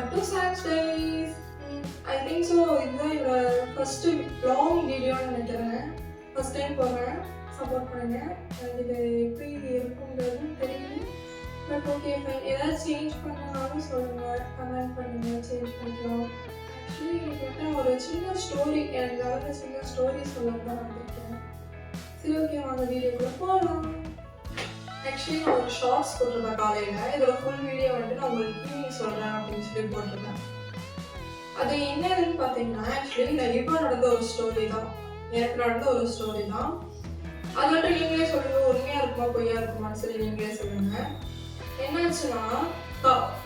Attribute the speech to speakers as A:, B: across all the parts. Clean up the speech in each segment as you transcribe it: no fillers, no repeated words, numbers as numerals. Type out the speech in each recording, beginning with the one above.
A: Back to socks ties. I think so இதுதான் என்னோட first long வீடியோன்னு நினைக்கிறேன். ஃபஸ்ட் டைம் போகிறேன், சப்போர்ட் பண்ணுங்க. எனக்கு இது எப்படி இருக்குங்கிறது தெரியல. But okay fine. ஏதாவது சேஞ்ச் பண்ணனாலும் சொல்லுங்கள், கமெண்ட் பண்ணுங்கள், சேஞ்ச் பண்ணிக்கலாம். ஆக்சுவலி எனக்கு வந்து ஒரு சின்ன ஸ்டோரி, எனக்கு நடந்த சின்ன ஸ்டோரி சொல்ல தான் வந்திருக்கேன். சரி ஓகே, அந்த வீடியோக்குள்ளே போகலாம். ஆக்சுவலி நான் ஒரு ஷார்ட்ஸ் போட்டிருப்பேன் காலையில். இதோட ஃபுல் வீடியோ வந்துட்டு நான் உங்களுக்கு ஈவினிங் சொல்கிறேன் அப்படின்னு சொல்லி போட்டிருப்பேன். அது என்னதுன்னு பார்த்தீங்கன்னா, ஆக்சுவலி கண்டிப்பாக நடந்த ஒரு ஸ்டோரி தான், எனக்கு நடந்த ஒரு ஸ்டோரி தான். அது மட்டும் நீங்களே சொல்லுங்கள், உண்மையாக இருக்குமா பொய்யா இருக்குமான்னு சொல்லி நீங்களே சொல்லுங்கள். என்னாச்சுன்னா,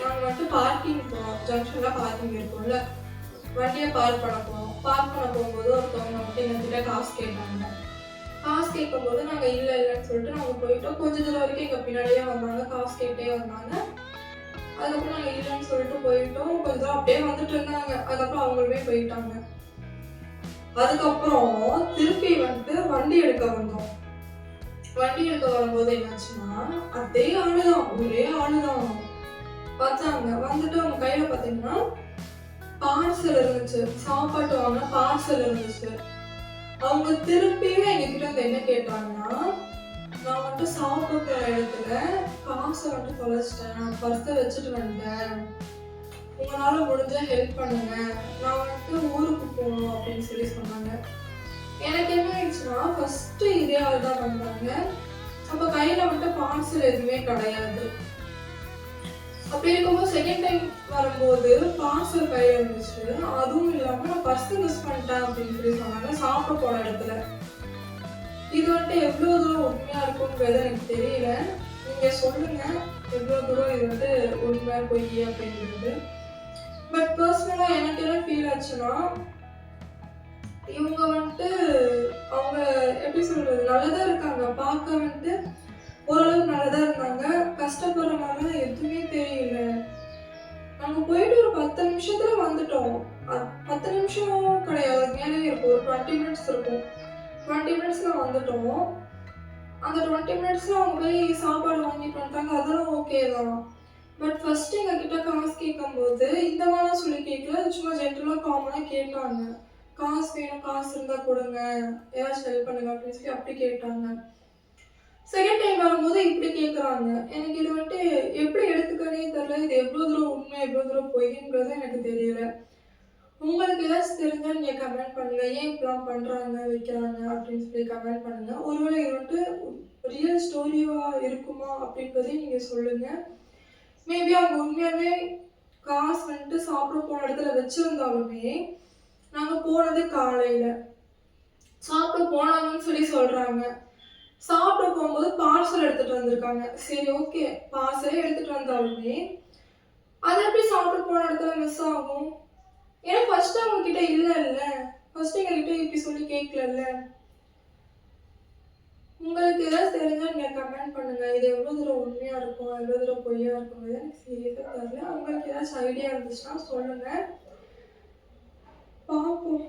A: நாங்கள் வந்துட்டு பார்க்கிங் போனோம். ஜங்ஷனில் பார்க்கிங் இருக்கும்ல, வண்டியை பார்க் பண்ண போனோம். பார்க் பண்ண போகும்போது ஒருத்தவங்க வந்துட்டு எங்ககிட்ட காசு கேட்டாங்க. காசு கேட்கும்போது நாங்கள் இல்லைன்னு சொல்லிட்டு நாங்கள் போயிட்டோம். கொஞ்சம் தூரம் வரைக்கும் எங்கள் பின்னாடியே வந்தாங்க, காசு கேட்டே வந்தாங்க. அதுக்கப்புறம் நாங்கள் இல்லைன்னு சொல்லிட்டு போயிட்டோம். கொஞ்சம் தூரம் அப்படியே வந்துட்டு இருந்தாங்க. அதுக்கப்புறம் அவங்களுமே போயிட்டாங்க. அதுக்கப்புறம் திருப்பி வந்துட்டு வண்டி எடுக்க வந்தோம். வண்டி எடுக்க வரும்போது என்னாச்சுன்னா, அதே ஆளுதான், ஒரே ஆளுதான் பார்த்தாங்க. வந்துட்டு அவங்க கையில பார்த்தீங்கன்னா பார்சல் இருந்துச்சு, சாப்பாட்டு வாங்கின பார்சல் இருந்துச்சு. அவங்க திருப்பியும் எங்ககிட்ட வந்து என்ன கேட்டாங்கன்னா, நான் வந்துட்டு சாப்பிட போகிற இடத்துல காசை வந்துட்டு தொலைச்சிட்டேன், நான் பர்ஸை வச்சுட்டு வந்துட்டேன், உங்களால் முடிஞ்ச ஹெல்ப் பண்ணுங்க, நான் வந்துட்டு ஊருக்கு போகணும் அப்படின்னு சொல்லி சொன்னாங்க. எனக்கு என்ன ஆயிடுச்சுன்னா, ஃபஸ்ட்டு இதே ஆள் தான் வந்தாங்க. அப்போ கையில் வந்துட்டு பார்சல் எதுவுமே கிடையாது. அப்படி இருக்கும்போது செகண்ட் டைம் வரும்போது பார்சல் கையில் இருந்துச்சு. அதுவும் இல்லாமல் நான் பர்ஸை மிஸ் பண்ணிட்டேன் அப்படின்னு சொல்லி சொன்னாங்க சாப்பிட போன இடத்துல. இது வந்துட்டு எவ்வளோ தூரம் உண்மையாக இருக்குங்கிறது எனக்கு தெரியல. நீங்கள் சொல்லுங்கள் எவ்வளோ தூரம் இது வந்து உண்மை பொய் அப்படிங்கிறது. பட் பர்சனலாக எனக்கு என்ன ஃபீல் ஆச்சுன்னா, இவங்க வந்துட்டு அவங்க எப்படி சொல்கிறது, நல்லதாக இருக்காங்க, பார்க்க வந்துட்டு ஓரளவுக்கு நல்லதாக இருந்தாங்க. கஷ்டப்படுற மாதிரிலாம் எதுவுமே தெரியல. நாங்கள் போயிட்டு ஒரு 10 நிமிஷத்துல வந்துட்டோம். 10 நிமிஷம் கிடையாது, மேலே இருக்கும், ஒரு 20 மினிட்ஸ் இருக்கும். 20 மினிட்ஸ்ல வந்துட்டோம். அந்த 20 மினிட்ஸ்ல அவங்க போய் சாப்பாடு வாங்கிட்டு வந்துட்டாங்க, அதெல்லாம் ஓகே தான். பட் ஃபர்ஸ்ட் எங்ககிட்ட காசு கேட்கும்போது இந்த மாதிரிலாம் சொல்லி கேட்கல, சும்மா ஜென்ரலாக காமனாக கேட்டாங்க. காசு வேணும், காசு இருந்தால் கொடுங்க, ஏதாச்சும் ஹெல்ப் பண்ணுங்க அப்படின்னு சொல்லி அப்படி கேட்டாங்க. செகண்ட் டைம் வரும்போது இப்படி கேட்குறாங்க. எனக்கு இது வந்துட்டு எப்படி எடுத்துக்கனே தெரியல. இது எவ்வளோ தூரம் உண்மை, எவ்வளோ தூரம் பொய்ங்கிறது எனக்கு தெரியல. உங்களுக்கு ஏதாச்சும் தெரிஞ்சால் நீங்கள் கமெண்ட் பண்ணுங்கள். ஏன் இப்படிலாம் பண்ணுறாங்க, வைக்கிறாங்க அப்படின்னு சொல்லி கமெண்ட் பண்ணுங்கள். ஒருவேளை இது வந்துட்டு ரியல் ஸ்டோரியாக இருக்குமா அப்படின்றதையும் நீங்கள் சொல்லுங்கள். மேபி அவங்க உண்மையாகவே காசு வந்துட்டு சாப்பிட போன இடத்துல வச்சுருந்தாலுமே, நாங்கள் போனது காலையில் சாப்பிட போனாங்கன்னு சொல்லி சொல்கிறாங்க. சாப்பிட போகும்போது பார்சல் எடுத்துகிட்டு வந்திருக்காங்க. சரி ஓகே, பார்சலே எடுத்துகிட்டு வந்தாலுமே அது எப்படி சாப்பிட போன இடத்துல மிஸ் ஆகும்? ஏன்னா ஃபர்ஸ்ட் அவங்க கிட்ட இல்லைல்ல, ஃபர்ஸ்ட் எங்ககிட்ட இப்படி சொல்லி கேட்கலல்ல. உங்களுக்கு ஏதாவது தெரிஞ்சா நீங்க கமெண்ட் பண்ணுங்க. இது எவ்வளோ தூரம் உண்மையா இருக்கும், எவ்வளோ தூரம் பொய்யா இருக்கும், எனக்கு சீரியஸாக தெரியல. உங்களுக்கு ஏதாச்சும் ஐடியா இருந்துச்சுன்னா சொல்லுங்க, பார்ப்போம்.